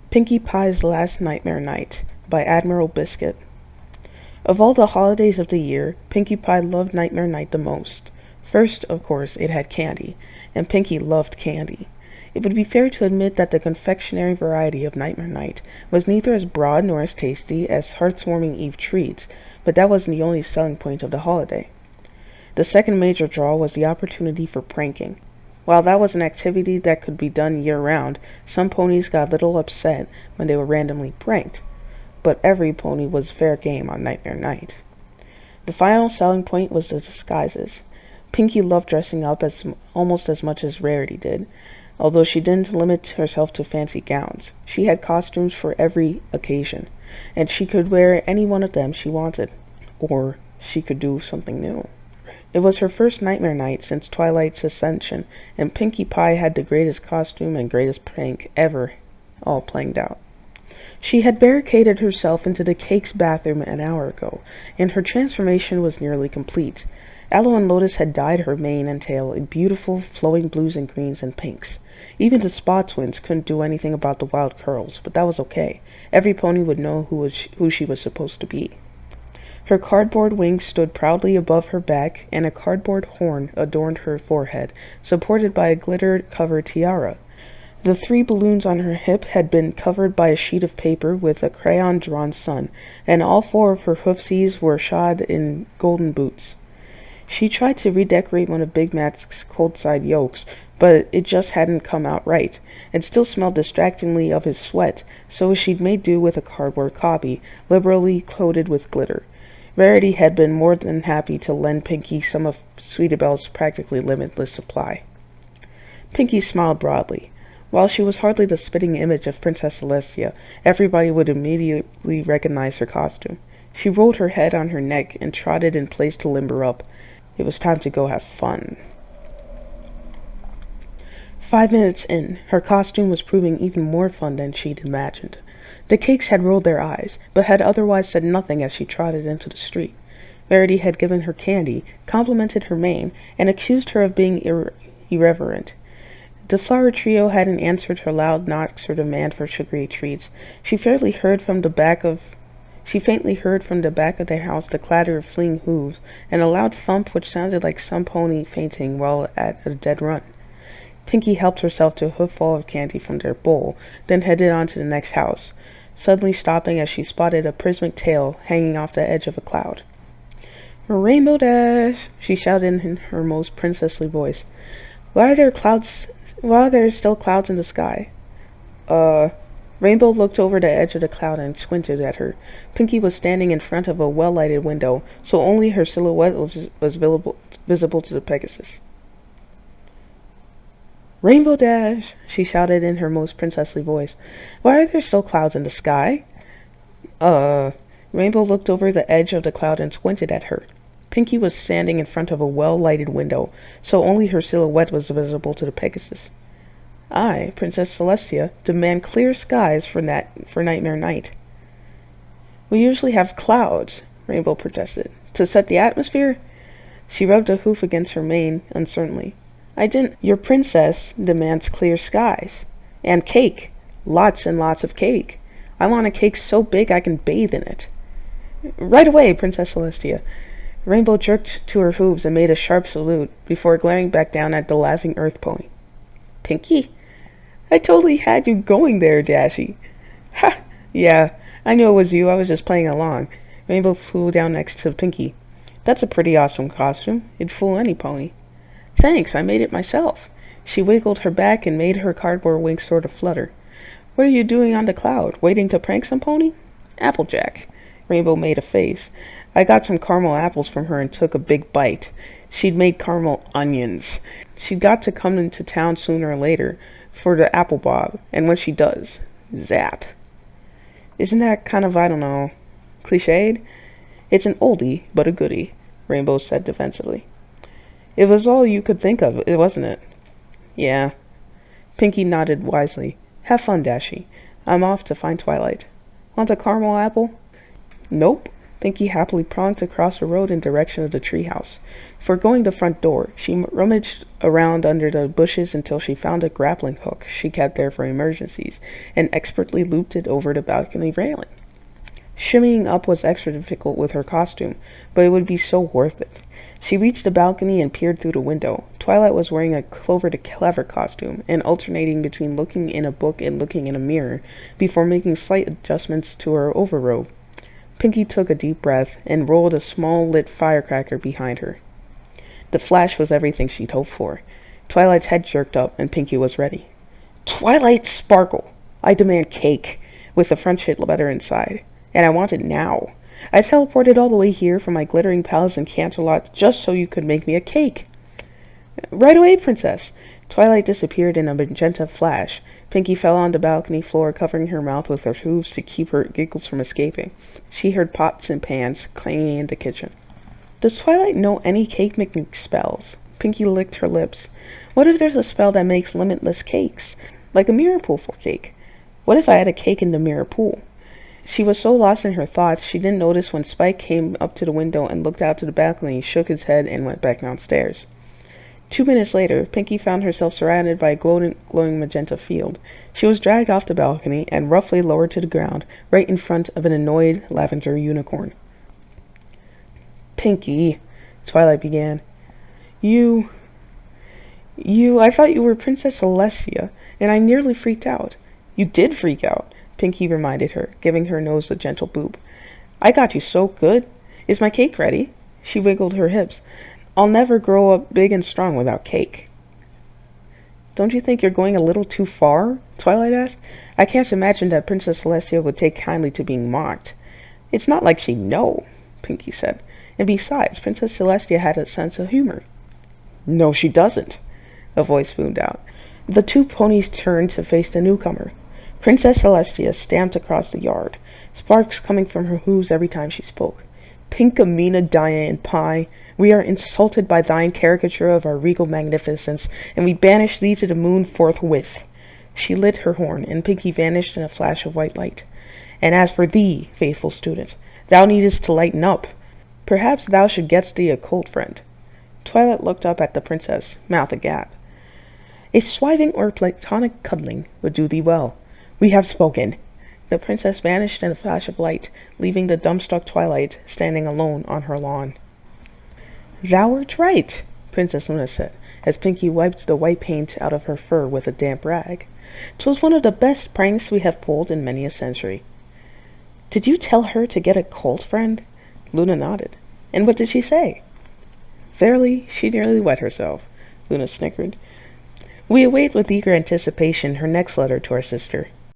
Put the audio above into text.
Pinkie Pie's Last Nightmare Night by Admiral Biscuit. Of all the holidays of the year, Pinkie Pie loved Nightmare Night the most. First, of course, it had candy, and Pinkie loved candy. It would be fair to admit that the confectionery variety of Nightmare Night was neither as broad nor as tasty as heartwarming Eve treats, but that wasn't the only selling point of the holiday. The second major draw was the opportunity for pranking. While that was an activity that could be done year-round, some ponies got a little upset when they were randomly pranked. But every pony was fair game on Nightmare Night. The final selling point was the disguises. Pinkie loved dressing up almost as much as Rarity did, although she didn't limit herself to fancy gowns. She had costumes for every occasion, and she could wear any one of them she wanted. Or she could do something new. It was her first Nightmare Night since Twilight's ascension, and Pinkie Pie had the greatest costume and greatest prank ever, all planned out. She had barricaded herself into the cake's bathroom an hour ago, and her transformation was nearly complete. Aloe and Lotus had dyed her mane and tail in beautiful, flowing blues and greens and pinks. Even the Spa Twins couldn't do anything about the wild curls, but that was okay. Every pony would know who she was supposed to be. Her cardboard wings stood proudly above her back, and a cardboard horn adorned her forehead, supported by a glitter-covered tiara. The 3 balloons on her hip had been covered by a sheet of paper with a crayon-drawn sun, and all 4 of her hoofsies were shod in golden boots. She tried to redecorate one of Big Mac's cold-side yokes, but it just hadn't come out right, and still smelled distractingly of his sweat, so she'd made do with a cardboard copy, liberally coated with glitter. Rarity had been more than happy to lend Pinkie some of Sweetie Belle's practically limitless supply. Pinkie smiled broadly. While she was hardly the spitting image of Princess Celestia, everybody would immediately recognize her costume. She rolled her head on her neck and trotted in place to limber up. It was time to go have fun. 5 minutes in, her costume was proving even more fun than she'd imagined. The cakes had rolled their eyes, but had otherwise said nothing as she trotted into the street. Rarity had given her candy, complimented her mane, and accused her of being irreverent. The flower trio hadn't answered her loud knocks or demand for sugary treats. She faintly heard from the back of their house the clatter of fleeing hooves, and a loud thump which sounded like some pony fainting while at a dead run. Pinkie helped herself to a hoofball of candy from their bowl, then headed on to the next house, suddenly stopping as she spotted a prismatic tail hanging off the edge of a cloud. "Rainbow Dash!" she shouted in her most princessly voice. Why are there still clouds in the sky?" Rainbow looked over the edge of the cloud and squinted at her. Pinkie was standing in front of a well-lighted window, so only her silhouette was visible to the Pegasus. "Rainbow Dash!" she shouted in her most princessly voice. "Why are there still clouds in the sky?" Rainbow looked over the edge of the cloud and squinted at her. Pinkie was standing in front of a well-lighted window, so only her silhouette was visible to the Pegasus. "I, Princess Celestia, demand clear skies for Nightmare Night." "We usually have clouds," Rainbow protested. "To set the atmosphere?" She rubbed a hoof against her mane uncertainly. "I didn't. Your princess demands clear skies. And cake. Lots and lots of cake. I want a cake so big I can bathe in it." "Right away, Princess Celestia." Rainbow jerked to her hooves and made a sharp salute before glaring back down at the laughing earth pony. "Pinkie? I totally had you going there, Dashy." "Ha! Yeah, I knew it was you. I was just playing along." Rainbow flew down next to Pinkie. "That's a pretty awesome costume. It'd fool any pony." "Thanks, I made it myself." She wiggled her back and made her cardboard wings sort of flutter. "What are you doing on the cloud? Waiting to prank some pony?" "Applejack." Rainbow made a face. "I got some caramel apples from her and took a big bite. She'd made caramel onions. She'd got to come into town sooner or later for the apple bob, and when she does, zap." "Isn't that kind of, I don't know, cliched?" "It's an oldie, but a goodie," Rainbow said defensively. "It was all you could think of, wasn't it?" "Yeah." Pinkie nodded wisely. "Have fun, Dashy. I'm off to find Twilight. Want a caramel apple?" "Nope." Pinkie happily plonked across the road in direction of the treehouse. Forgoing the front door, she rummaged around under the bushes until she found a grappling hook she kept there for emergencies, and expertly looped it over the balcony railing. Shimmying up was extra difficult with her costume, but it would be so worth it. She reached the balcony and peered through the window. Twilight was wearing a Clover the Clever costume, and alternating between looking in a book and looking in a mirror, before making slight adjustments to her overrobe. Pinkie took a deep breath and rolled a small lit firecracker behind her. The flash was everything she'd hoped for. Twilight's head jerked up, and Pinkie was ready. "Twilight Sparkle! I demand cake, with the French hit letter inside. And I want it now. I teleported all the way here from my glittering palace in Canterlot just so you could make me a cake." "Right away, princess." Twilight disappeared in a magenta flash. Pinkie fell on the balcony floor, covering her mouth with her hooves to keep her giggles from escaping. She heard pots and pans clanging in the kitchen. "Does Twilight know any cake-making spells?" Pinkie licked her lips. "What if there's a spell that makes limitless cakes? Like a mirror pool for cake? What if I had a cake in the mirror pool?" She was so lost in her thoughts, she didn't notice when Spike came up to the window and looked out to the balcony, shook his head, and went back downstairs. 2 minutes later, Pinkie found herself surrounded by a glowing magenta field. She was dragged off the balcony and roughly lowered to the ground, right in front of an annoyed lavender unicorn. "Pinkie," Twilight began. I thought you were Princess Celestia, and I nearly freaked out." "You did freak out," Pinkie reminded her, giving her nose a gentle boop. "I got you so good. Is my cake ready?" She wiggled her hips. "I'll never grow up big and strong without cake." "Don't you think you're going a little too far?" Twilight asked. "I can't imagine that Princess Celestia would take kindly to being mocked." "It's not like she'd know," Pinkie said. "And besides, Princess Celestia had a sense of humor." "No, she doesn't," a voice boomed out. The two ponies turned to face the newcomer. Princess Celestia stamped across the yard, sparks coming from her hooves every time she spoke. "Pinkamena, Diane Pie, we are insulted by thine caricature of our regal magnificence, and we banish thee to the moon forthwith." She lit her horn, and Pinkie vanished in a flash of white light. "And as for thee, faithful student, thou needest to lighten up. Perhaps thou should get thee a cold friend." Twilight looked up at the princess, mouth agape. "A swiving or platonic cuddling would do thee well. We have spoken." The princess vanished in a flash of light, leaving the dumbstruck Twilight standing alone on her lawn. "Thou art right," Princess Luna said, as Pinkie wiped the white paint out of her fur with a damp rag. "'Twas one of the best pranks we have pulled in many a century." "Did you tell her to get a cold friend?" Luna nodded. "And what did she say?" "Verily, she nearly wet herself," Luna snickered. "We await with eager anticipation her next letter to our sister.